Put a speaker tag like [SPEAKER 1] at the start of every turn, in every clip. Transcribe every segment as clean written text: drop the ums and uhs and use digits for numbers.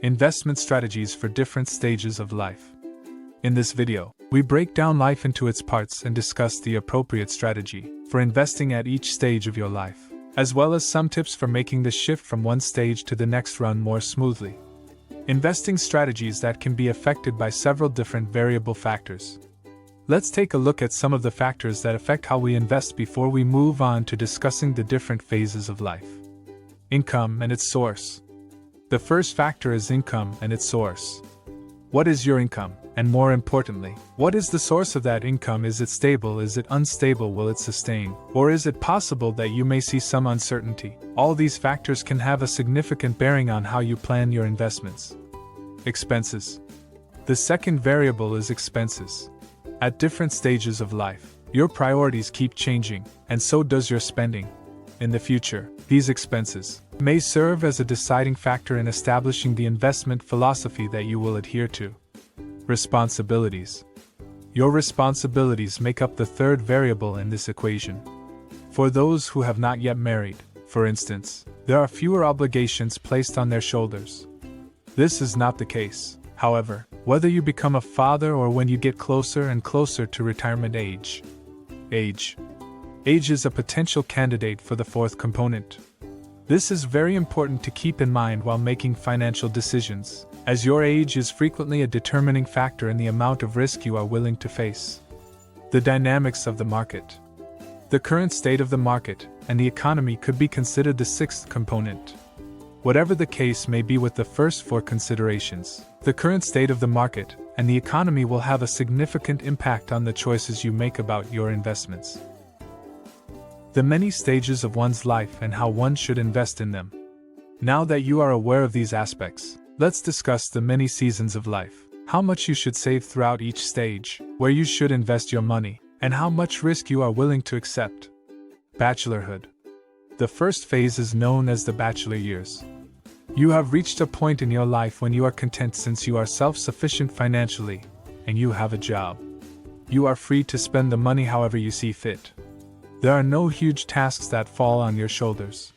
[SPEAKER 1] Investment strategies for different stages of life. In this video, we break down life into its parts and discuss the appropriate strategy for investing at each stage of your life, as well as some tips for making the shift from one stage to the next run more smoothly. Investing strategies that can be affected by several different variable factors. Let's take a look at some of the factors that affect how we invest before we move on to discussing the different phases of life. Income and its source. The first factor is income and its source. What is your income? And more importantly, what is the source of that income? Is it stable? Is it unstable? Will it sustain? Or is it possible that you may see some uncertainty? All these factors can have a significant bearing on how you plan your investments. Expenses. The second variable is expenses. At different stages of life, your priorities keep changing, and so does your spending. In the future, these expenses may serve as a deciding factor in establishing the investment philosophy that you will adhere to. Responsibilities. Your responsibilities make up the third variable in this equation. For those who have not yet married, for instance, there are fewer obligations placed on their shoulders. This is not the case, however, whether you become a father or when you get closer and closer to retirement age. Age is a potential candidate for the fourth component. This is very important to keep in mind while making financial decisions, as your age is frequently a determining factor in the amount of risk you are willing to face. The dynamics of the market. The current state of the market and the economy could be considered the sixth component. Whatever the case may be with the first four considerations, the current state of the market and the economy will have a significant impact on the choices you make about your investments. The many stages of one's life and how one should invest in them. Now that you are aware of these aspects, let's discuss the many seasons of life, how much you should save throughout each stage, where you should invest your money, and how much risk you are willing to accept. Bachelorhood. The first phase is known as the bachelor years. You have reached a point in your life when you are content since you are self-sufficient financially, and you have a job. You are free to spend the money however you see fit. There are no huge tasks that fall on your shoulders.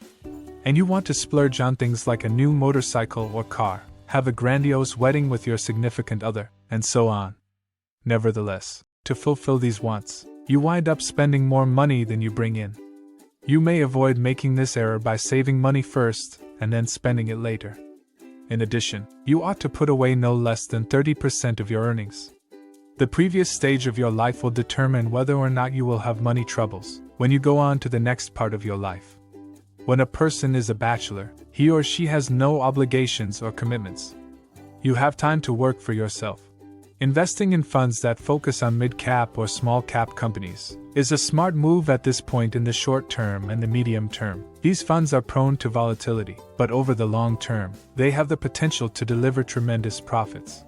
[SPEAKER 1] And you want to splurge on things like a new motorcycle or car, have a grandiose wedding with your significant other, and so on. Nevertheless, to fulfill these wants, you wind up spending more money than you bring in. You may avoid making this error by saving money first and then spending it later. In addition, you ought to put away no less than 30% of your earnings. The previous stage of your life will determine whether or not you will have money troubles when you go on to the next part of your life. When a person is a bachelor, he or she has no obligations or commitments. You have time to work for yourself. Investing in funds that focus on mid-cap or small-cap companies is a smart move at this point in the short term and the medium term. These funds are prone to volatility, but over the long term, they have the potential to deliver tremendous profits.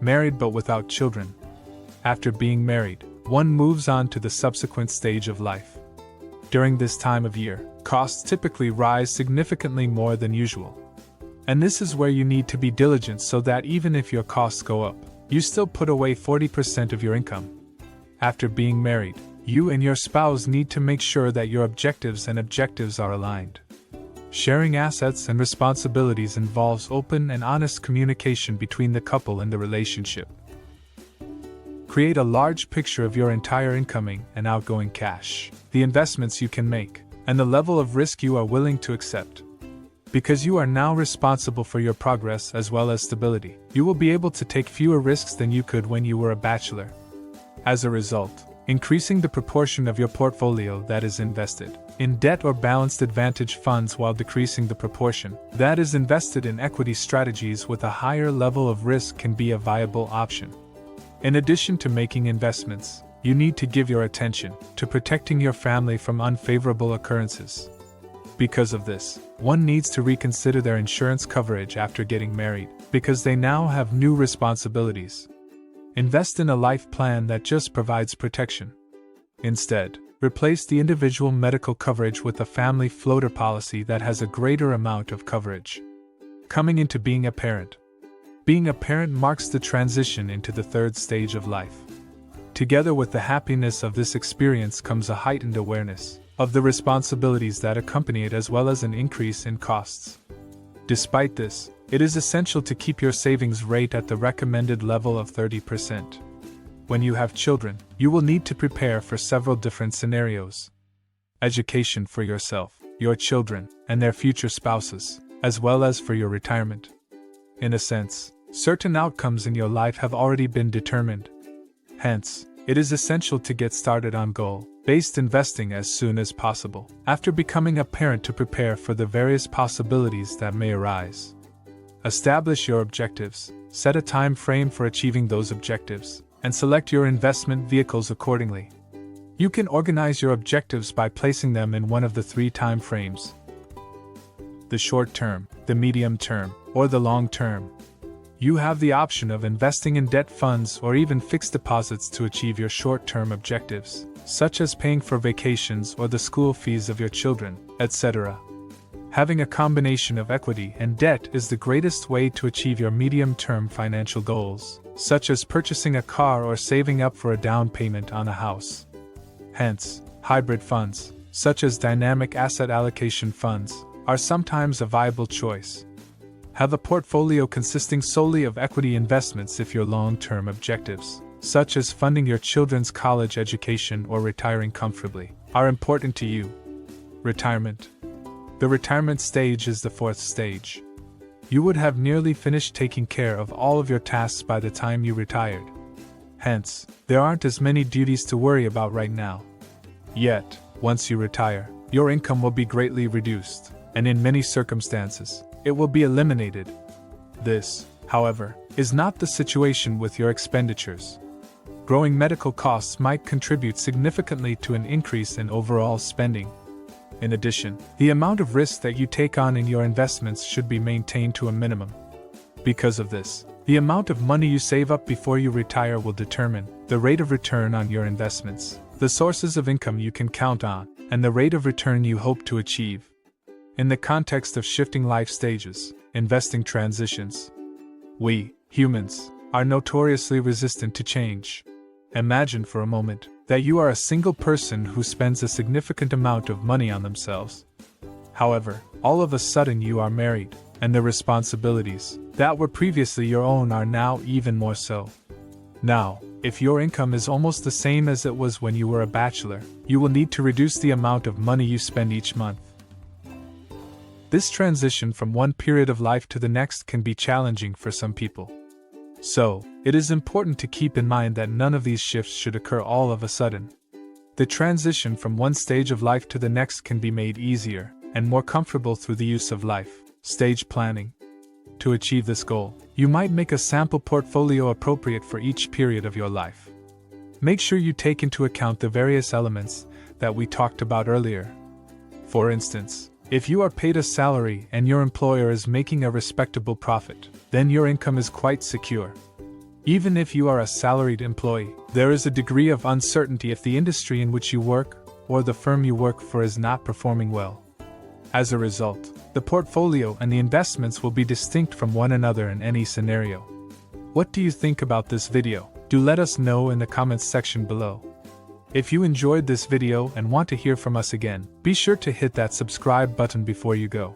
[SPEAKER 1] Married but without children. After being married, one moves on to the subsequent stage of life. During this time of year, costs typically rise significantly more than usual. And this is where you need to be diligent so that even if your costs go up, you still put away 40% of your income. After being married, you and your spouse need to make sure that your objectives are aligned. Sharing assets and responsibilities involves open and honest communication between the couple in the relationship. Create a large picture of your entire incoming and outgoing cash, the investments you can make, and the level of risk you are willing to accept. Because you are now responsible for your progress as well as stability, you will be able to take fewer risks than you could when you were a bachelor. As a result, increasing the proportion of your portfolio that is invested in debt or balanced advantage funds while decreasing the proportion that is invested in equity strategies with a higher level of risk can be a viable option. In addition to making investments, you need to give your attention to protecting your family from unfavorable occurrences. Because of this, one needs to reconsider their insurance coverage after getting married, because they now have new responsibilities. Invest in a life plan that just provides protection. Instead, replace the individual medical coverage with a family floater policy that has a greater amount of coverage. Coming into being a parent. Being a parent marks the transition into the third stage of life. Together with the happiness of this experience comes a heightened awareness of the responsibilities that accompany it as well as an increase in costs. Despite this, it is essential to keep your savings rate at the recommended level of 30%. When you have children, you will need to prepare for several different scenarios. Education for yourself, your children, and their future spouses, as well as for your retirement. In a sense, certain outcomes in your life have already been determined. Hence, it is essential to get started on goal-based investing as soon as possible, after becoming a parent, to prepare for the various possibilities that may arise. Establish your objectives, set a time frame for achieving those objectives, and select your investment vehicles accordingly. You can organize your objectives by placing them in one of the 3 time frames: the short term, the medium term, or the long term. You have the option of investing in debt funds or even fixed deposits to achieve your short-term objectives, such as paying for vacations or the school fees of your children, etc. Having a combination of equity and debt is the greatest way to achieve your medium-term financial goals, such as purchasing a car or saving up for a down payment on a house. Hence, hybrid funds, such as dynamic asset allocation funds, are sometimes a viable choice. Have a portfolio consisting solely of equity investments if your long-term objectives, such as funding your children's college education or retiring comfortably, are important to you. Retirement. The retirement stage is the 4th stage. You would have nearly finished taking care of all of your tasks by the time you retired. Hence, there aren't as many duties to worry about right now. Yet, once you retire, your income will be greatly reduced, and in many circumstances, it will be eliminated. This, however, is not the situation with your expenditures. Growing medical costs might contribute significantly to an increase in overall spending. In addition, the amount of risk that you take on in your investments should be maintained to a minimum. Because of this, the amount of money you save up before you retire will determine the rate of return on your investments, the sources of income you can count on, and the rate of return you hope to achieve. In the context of shifting life stages, investing transitions, we, humans, are notoriously resistant to change. Imagine for a moment that you are a single person who spends a significant amount of money on themselves. However, all of a sudden you are married, and the responsibilities that were previously your own are now even more so. Now, if your income is almost the same as it was when you were a bachelor, you will need to reduce the amount of money you spend each month. This transition from one period of life to the next can be challenging for some people. So, it is important to keep in mind that none of these shifts should occur all of a sudden. The transition from one stage of life to the next can be made easier and more comfortable through the use of life stage planning. To achieve this goal, you might make a sample portfolio appropriate for each period of your life. Make sure you take into account the various elements that we talked about earlier. For instance, if you are paid a salary and your employer is making a respectable profit, then your income is quite secure. Even if you are a salaried employee, there is a degree of uncertainty if the industry in which you work or the firm you work for is not performing well. As a result, the portfolio and the investments will be distinct from one another in any scenario. What do you think about this video? Do let us know in the comments section below. If you enjoyed this video and want to hear from us again, be sure to hit that subscribe button before you go.